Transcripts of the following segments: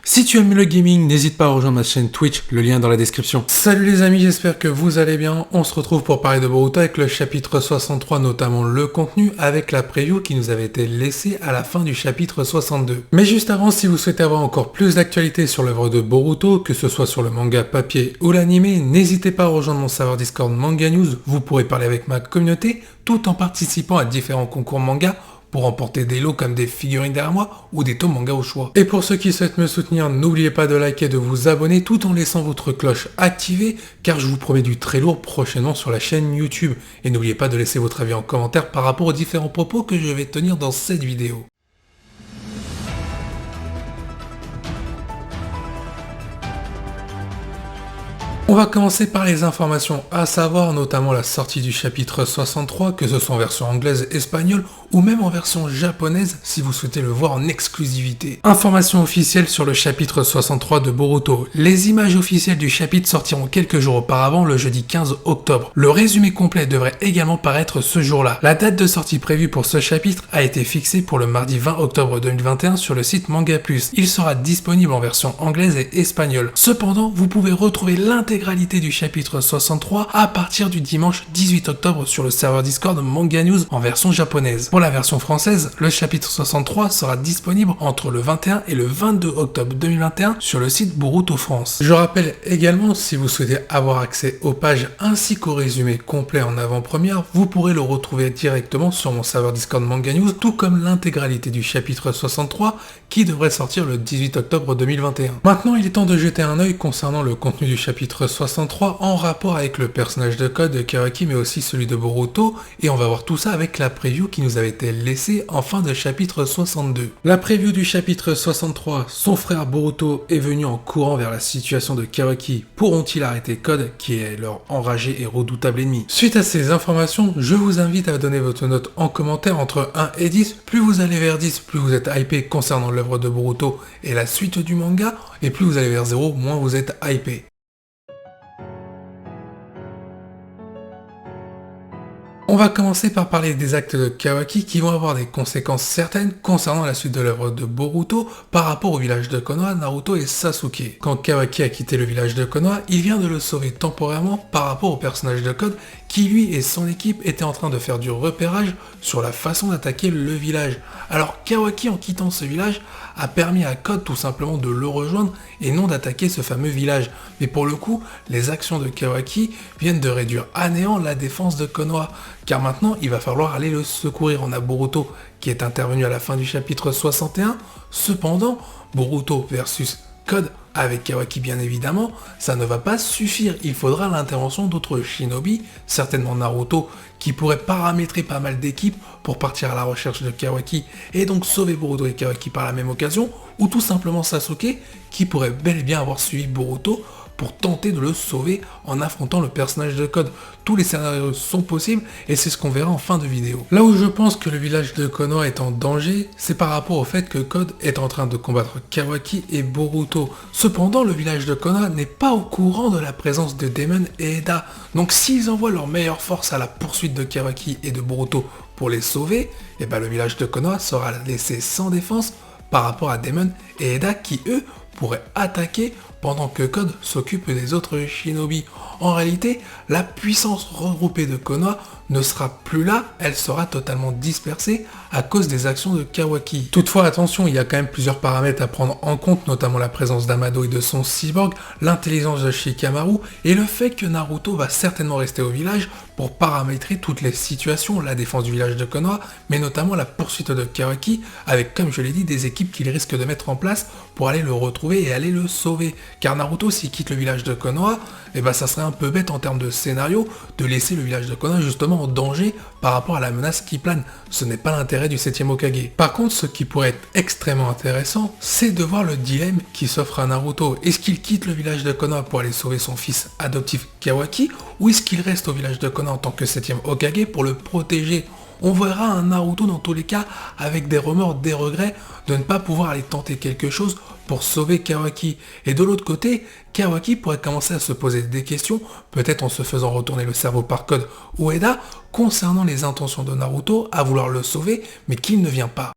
Si tu aimes le gaming, n'hésite pas à rejoindre ma chaîne Twitch, le lien est dans la description. Salut les amis, j'espère que vous allez bien. On se retrouve pour parler de Boruto avec le chapitre 63, notamment le contenu, avec la preview qui nous avait été laissée à la fin du chapitre 62. Mais juste avant, si vous souhaitez avoir encore plus d'actualités sur l'œuvre de Boruto, que ce soit sur le manga papier ou l'animé, n'hésitez pas à rejoindre mon serveur Discord Manga News, vous pourrez parler avec ma communauté, tout en participant à différents concours manga, pour remporter des lots comme des figurines derrière moi ou des tomes manga au choix. Et pour ceux qui souhaitent me soutenir, n'oubliez pas de liker et de vous abonner tout en laissant votre cloche activée car je vous promets du très lourd prochainement sur la chaîne YouTube. Et n'oubliez pas de laisser votre avis en commentaire par rapport aux différents propos que je vais tenir dans cette vidéo. On va commencer par les informations, à savoir notamment la sortie du chapitre 63, que ce soit en version anglaise, espagnole ou même en version japonaise si vous souhaitez le voir en exclusivité. Information officielle sur le chapitre 63 de Boruto. Les images officielles du chapitre sortiront quelques jours auparavant, le jeudi 15 octobre. Le résumé complet devrait également paraître ce jour-là. La date de sortie prévue pour ce chapitre a été fixée pour le mardi 20 octobre 2021 sur le site Manga Plus. Il sera disponible en version anglaise et espagnole. Cependant, vous pouvez retrouver l'intégralité du chapitre 63 à partir du dimanche 18 octobre sur le serveur Discord Manga News en version japonaise. Pour la version française, le chapitre 63 sera disponible entre le 21 et le 22 octobre 2021 sur le site Boruto France. Je rappelle également, si vous souhaitez avoir accès aux pages ainsi qu'au résumé complet en avant-première, vous pourrez le retrouver directement sur mon serveur Discord Manga News, tout comme l'intégralité du chapitre 63 qui devrait sortir le 18 octobre 2021. Maintenant, il est temps de jeter un œil concernant le contenu du chapitre 63 en rapport avec le personnage de Code de Kawaki mais aussi celui de Boruto, et on va voir tout ça avec la preview qui nous avait été laissée en fin de chapitre 62. La preview du chapitre 63, son frère Boruto est venu en courant vers la situation de Kawaki. Pourront-ils arrêter Code qui est leur enragé et redoutable ennemi? Suite à ces informations, je vous invite à donner votre note en commentaire entre 1 et 10. Plus vous allez vers 10, plus vous êtes hypé concernant l'œuvre de Boruto et la suite du manga, et plus vous allez vers 0, moins vous êtes hypé. On va commencer par parler des actes de Kawaki qui vont avoir des conséquences certaines concernant la suite de l'œuvre de Boruto par rapport au village de Konoha, Naruto et Sasuke. Quand Kawaki a quitté le village de Konoha, il vient de le sauver temporairement par rapport au personnage de Code qui lui et son équipe étaient en train de faire du repérage sur la façon d'attaquer le village. Alors Kawaki, en quittant ce village, a permis à Code tout simplement de le rejoindre et non d'attaquer ce fameux village. Mais pour le coup, les actions de Kawaki viennent de réduire à néant la défense de Konoha, car maintenant il va falloir aller le secourir. On a Boruto qui est intervenu à la fin du chapitre 61, cependant Boruto versus Code avec Kawaki bien évidemment, ça ne va pas suffire, il faudra l'intervention d'autres shinobi, certainement Naruto, qui pourrait paramétrer pas mal d'équipes pour partir à la recherche de Kawaki et donc sauver Boruto et Kawaki par la même occasion, ou tout simplement Sasuke, qui pourrait bel et bien avoir suivi Boruto pour tenter de le sauver en affrontant le personnage de Code. Tous les scénarios sont possibles et c'est ce qu'on verra en fin de vidéo. Là où je pense que le village de Konoha est en danger, c'est par rapport au fait que Code est en train de combattre Kawaki et Boruto. Cependant, le village de Konoha n'est pas au courant de la présence de Daemon et Eda. Donc s'ils envoient leur meilleure force à la poursuite de Kawaki et de Boruto pour les sauver, et ben le village de Konoha sera laissé sans défense par rapport à Daemon et Eda qui eux pourraient attaquer pendant que Code s'occupe des autres shinobi. En réalité, la puissance regroupée de Konoha ne sera plus là, elle sera totalement dispersée à cause des actions de Kawaki. Toutefois, attention, il y a quand même plusieurs paramètres à prendre en compte, notamment la présence d'Amado et de son cyborg, l'intelligence de Shikamaru, et le fait que Naruto va certainement rester au village pour paramétrer toutes les situations, la défense du village de Konoha, mais notamment la poursuite de Kawaki, avec, comme je l'ai dit, des équipes qu'il risque de mettre en place pour aller le retrouver et aller le sauver. Car Naruto, s'il quitte le village de Konoha, ça serait un peu bête en termes de scénario de laisser le village de Konoha justement en danger par rapport à la menace qui plane. Ce n'est pas l'intérêt du 7ème Hokage. Par contre, ce qui pourrait être extrêmement intéressant, c'est de voir le dilemme qui s'offre à Naruto. Est-ce qu'il quitte le village de Konoha pour aller sauver son fils adoptif Kawaki, ou est-ce qu'il reste au village de Konoha en tant que 7ème Hokage pour le protéger? On verra un Naruto dans tous les cas avec des remords, des regrets de ne pas pouvoir aller tenter quelque chose pour sauver Kawaki. Et de l'autre côté, Kawaki pourrait commencer à se poser des questions, peut-être en se faisant retourner le cerveau par Code ou Eda, concernant les intentions de Naruto à vouloir le sauver, mais qu'il ne vient pas.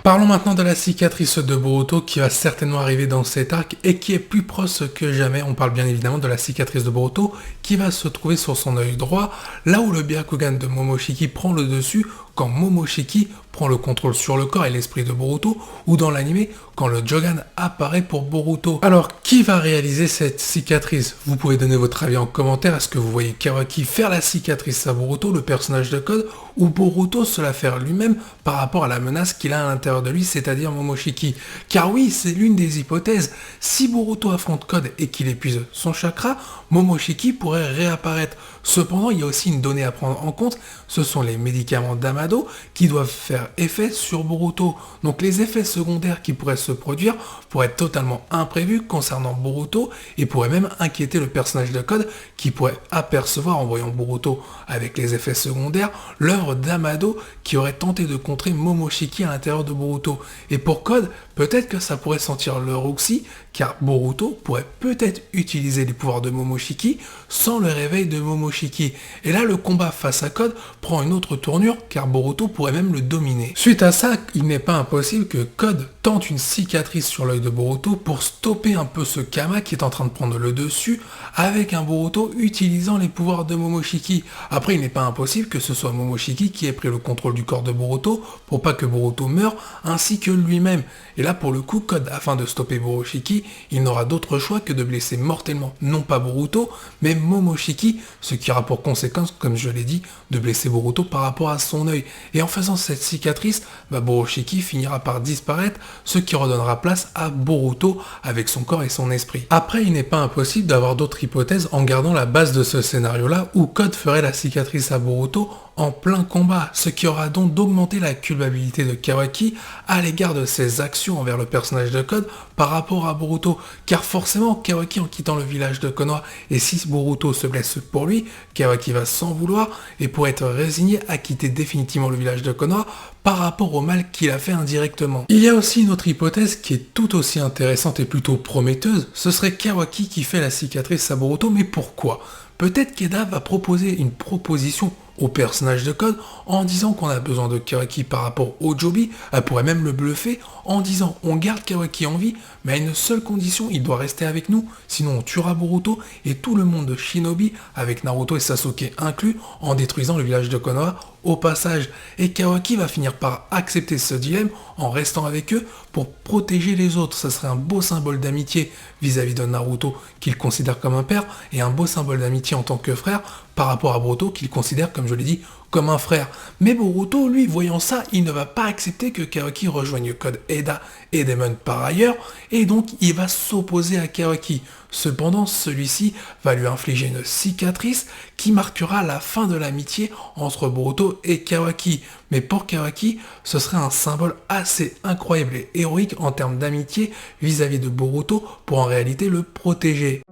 Parlons maintenant de la cicatrice de Boruto qui va certainement arriver dans cet arc et qui est plus proche que jamais. On parle bien évidemment de la cicatrice de Boruto qui va se trouver sur son œil droit, là où le Byakugan de Momoshiki prend le dessus quand Momoshiki prend le contrôle sur le corps et l'esprit de Boruto, ou dans l'anime quand le Jogan apparaît pour Boruto. Alors, qui va réaliser cette cicatrice? Vous pouvez donner votre avis en commentaire. Est-ce que vous voyez Kawaki faire la cicatrice à Boruto, le personnage de Code, ou Boruto se la faire lui-même par rapport à la menace qu'il a à l'intérieur de lui, c'est-à-dire Momoshiki? Car oui, c'est l'une des hypothèses. Si Boruto affronte Code et qu'il épuise son chakra, Momoshiki pourrait réapparaître. Cependant, il y a aussi une donnée à prendre en compte, ce sont les médicaments d'Amado qui doivent faire effet sur Boruto. Donc les effets secondaires qui pourraient se produire pourraient être totalement imprévus concernant Boruto et pourraient même inquiéter le personnage de Code qui pourrait apercevoir en voyant Boruto avec les effets secondaires l'œuvre d'Amado qui aurait tenté de contrer Momoshiki à l'intérieur de Boruto. Et pour Code, peut-être que ça pourrait sentir l'heure aussi, car Boruto pourrait peut-être utiliser les pouvoirs de Momoshiki sans le réveil de Momoshiki. Et là, le combat face à Code prend une autre tournure, car Boruto pourrait même le dominer. Suite à ça, il n'est pas impossible que Code tente une cicatrice sur l'œil de Boruto pour stopper un peu ce Kama qui est en train de prendre le dessus, avec un Boruto utilisant les pouvoirs de Momoshiki. Après, il n'est pas impossible que ce soit Momoshiki qui ait pris le contrôle du corps de Boruto pour pas que Boruto meure, ainsi que lui-même. Et là, pour le coup, Code, afin de stopper Momoshiki, il n'aura d'autre choix que de blesser mortellement, non pas Boruto, mais Momoshiki, ce qui aura pour conséquence, comme je l'ai dit, de blesser Boruto par rapport à son œil. Et en faisant cette cicatrice, Momoshiki finira par disparaître, ce qui redonnera place à Boruto avec son corps et son esprit. Après, il n'est pas impossible d'avoir d'autres hypothèses en gardant la base de ce scénario-là, où Code ferait la cicatrice à Boruto en plein combat, ce qui aura donc d'augmenter la culpabilité de Kawaki à l'égard de ses actions envers le personnage de Code par rapport à Boruto, car forcément Kawaki en quittant le village de Konoha, et si Boruto se blesse pour lui, Kawaki va s'en vouloir et pourrait être résigné à quitter définitivement le village de Konoha par rapport au mal qu'il a fait indirectement. Il y a aussi une autre hypothèse qui est tout aussi intéressante et plutôt prometteuse, ce serait Kawaki qui fait la cicatrice à Boruto, mais pourquoi? Peut-être qu'Eda va proposer une proposition au personnage de Code en disant qu'on a besoin de Kawaki par rapport au Joby. Elle pourrait même le bluffer en disant on garde Kawaki en vie, mais à une seule condition, il doit rester avec nous, sinon on tuera Boruto et tout le monde de Shinobi, avec Naruto et Sasuke inclus, en détruisant le village de Konoha au passage. Et Kawaki va finir par accepter ce dilemme en restant avec eux pour protéger les autres. Ça serait un beau symbole d'amitié vis-à-vis de Naruto qu'il considère comme un père et un beau symbole d'amitié en tant que frère par rapport à Boruto qu'il considère, comme je l'ai dit, comme un frère. Mais Boruto, lui, voyant ça, il ne va pas accepter que Kawaki rejoigne Code, Eda et Demon par ailleurs, et donc il va s'opposer à Kawaki. Cependant, celui-ci va lui infliger une cicatrice qui marquera la fin de l'amitié entre Boruto et Kawaki. Mais pour Kawaki, ce serait un symbole assez incroyable et héroïque en termes d'amitié vis-à-vis de Boruto pour en réalité le protéger.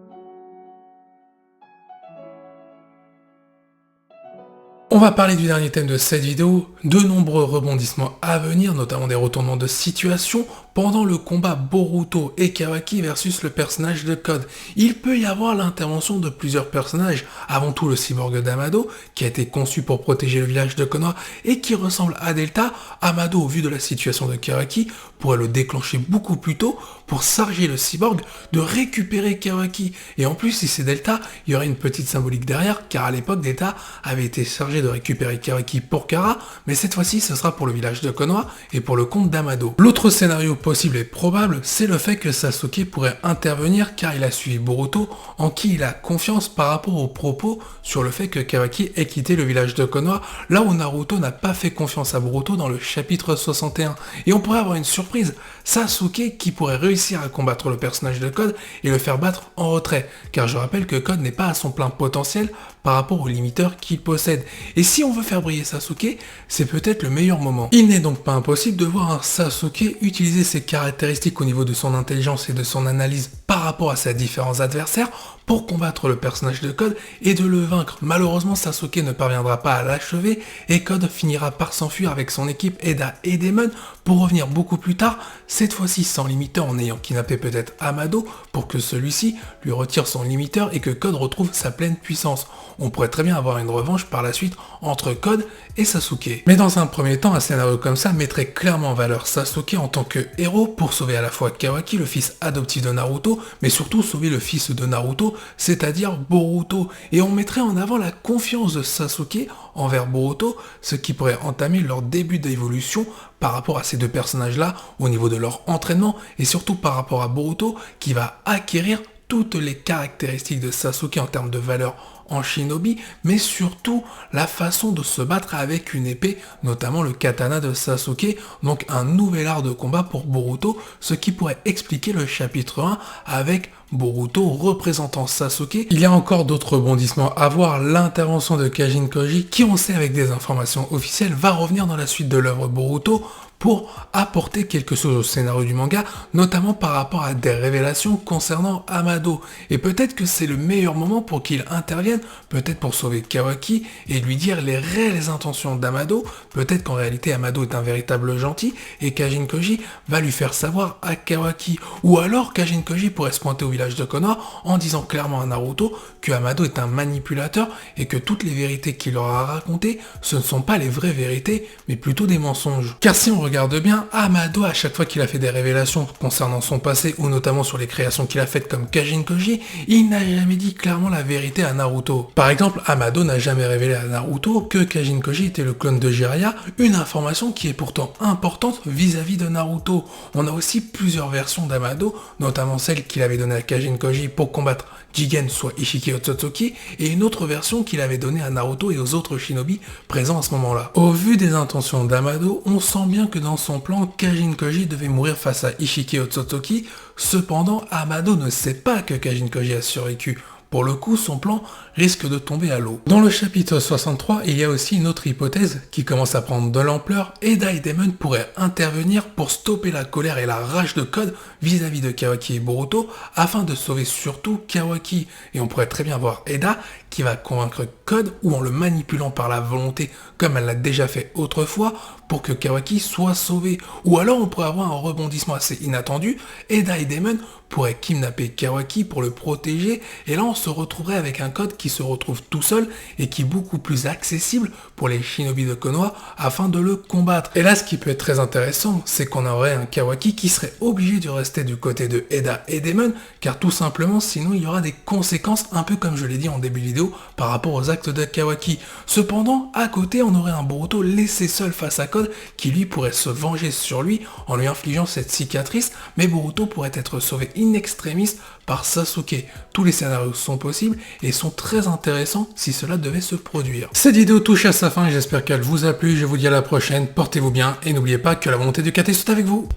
On va parler du dernier thème de cette vidéo, de nombreux rebondissements à venir, notamment des retournements de situation pendant le combat Boruto et Kawaki versus le personnage de Code. Il peut y avoir l'intervention de plusieurs personnages, avant tout le cyborg d'Amado, qui a été conçu pour protéger le village de Konoha et qui ressemble à Delta. Amado, au vu de la situation de Kawaki, pourrait le déclencher beaucoup plus tôt pour charger le cyborg de récupérer Kawaki. Et en plus, si c'est Delta, il y aurait une petite symbolique derrière, car à l'époque, Delta avait été chargé de récupérer Kawaki pour Kara, mais cette fois-ci, ce sera pour le village de Konoha et pour le compte d'Amado. L'autre scénario possible et probable, c'est le fait que Sasuke pourrait intervenir car il a suivi Boruto, en qui il a confiance par rapport aux propos sur le fait que Kawaki ait quitté le village de Konoha, là où Naruto n'a pas fait confiance à Boruto dans le chapitre 61. Et on pourrait avoir une surprise, Sasuke qui pourrait réussir à combattre le personnage de Code et le faire battre en retrait, car je rappelle que Code n'est pas à son plein potentiel par rapport aux limiteurs qu'il possède. Et si on veut faire briller Sasuke, c'est peut-être le meilleur moment. Il n'est donc pas impossible de voir un Sasuke utiliser ses caractéristiques au niveau de son intelligence et de son analyse par rapport à ses différents adversaires pour combattre le personnage de Code et de le vaincre. Malheureusement, Sasuke ne parviendra pas à l'achever et Code finira par s'enfuir avec son équipe Eda et Daemon pour revenir beaucoup plus tard, cette fois-ci sans limiteur en ayant kidnappé peut-être Amado pour que celui-ci lui retire son limiteur et que Code retrouve sa pleine puissance. On pourrait très bien avoir une revanche par la suite entre Code et Sasuke. Mais dans un premier temps, un scénario comme ça mettrait clairement en valeur Sasuke en tant que héros pour sauver à la fois Kawaki, le fils adoptif de Naruto, mais surtout sauver le fils de Naruto, c'est-à-dire Boruto. Et on mettrait en avant la confiance de Sasuke envers Boruto, ce qui pourrait entamer leur début d'évolution par rapport à ces deux personnages-là, au niveau de leur entraînement, et surtout par rapport à Boruto, qui va acquérir toutes les caractéristiques de Sasuke en termes de valeur en shinobi, mais surtout la façon de se battre avec une épée, notamment le katana de Sasuke, donc un nouvel art de combat pour Boruto, ce qui pourrait expliquer le chapitre 1 avec Boruto représentant Sasuke. Il y a encore d'autres rebondissements à voir, l'intervention de Kajin Koji, qui on sait avec des informations officielles va revenir dans la suite de l'œuvre Boruto, pour apporter quelque chose au scénario du manga, notamment par rapport à des révélations concernant Amado. Et peut-être que c'est le meilleur moment pour qu'il intervienne, peut-être pour sauver Kawaki et lui dire les réelles intentions d'Amado, peut-être qu'en réalité Amado est un véritable gentil et Kajin Koji va lui faire savoir à Kawaki. Ou alors Kajin Koji pourrait se pointer au village de Konoha en disant clairement à Naruto que Amado est un manipulateur et que toutes les vérités qu'il leur a racontées, ce ne sont pas les vraies vérités, mais plutôt des mensonges. Car si on regarde bien, Amado, à chaque fois qu'il a fait des révélations concernant son passé, ou notamment sur les créations qu'il a faites comme Kajin Koji, il n'a jamais dit clairement la vérité à Naruto. Par exemple, Amado n'a jamais révélé à Naruto que Kajin Koji était le clone de Jiraiya, une information qui est pourtant importante vis-à-vis de Naruto. On a aussi plusieurs versions d'Amado, notamment celle qu'il avait donnée à Kajin Koji pour combattre Jigen, soit Ishiki Otsutsuki, et une autre version qu'il avait donnée à Naruto et aux autres shinobi présents à ce moment-là. Au vu des intentions d'Amado, on sent bien que dans son plan, Kajin Koji devait mourir face à Ishiki Otsutsuki, cependant Amado ne sait pas que Kajin Koji a survécu. Pour le coup, son plan risque de tomber à l'eau. Dans le chapitre 63, il y a aussi une autre hypothèse qui commence à prendre de l'ampleur. Eda et Daemon pourraient intervenir pour stopper la colère et la rage de Code vis-à-vis de Kawaki et Boruto afin de sauver surtout Kawaki. Et on pourrait très bien voir Eda qui va convaincre Code ou en le manipulant par la volonté comme elle l'a déjà fait autrefois pour que Kawaki soit sauvé. Ou alors on pourrait avoir un rebondissement assez inattendu. Eda et Daemon pourraient kidnapper Kawaki pour le protéger et là on se retrouverait avec un Code qui se retrouve tout seul et qui est beaucoup plus accessible pour les shinobi de Konoha afin de le combattre. Et là ce qui peut être très intéressant, c'est qu'on aurait un Kawaki qui serait obligé de rester du côté de Eda et Daemon car tout simplement sinon il y aura des conséquences un peu comme je l'ai dit en début de vidéo par rapport aux actes de Kawaki. Cependant à côté on aurait un Boruto laissé seul face à Code qui lui pourrait se venger sur lui en lui infligeant cette cicatrice, mais Boruto pourrait être sauvé in extremis par Sasuke. Tous les scénarios sont possibles et sont très intéressants si cela devait se produire. Cette vidéo touche à sa fin et j'espère qu'elle vous a plu. Je vous dis à la prochaine, portez-vous bien et n'oubliez pas que la volonté du KT soit avec vous.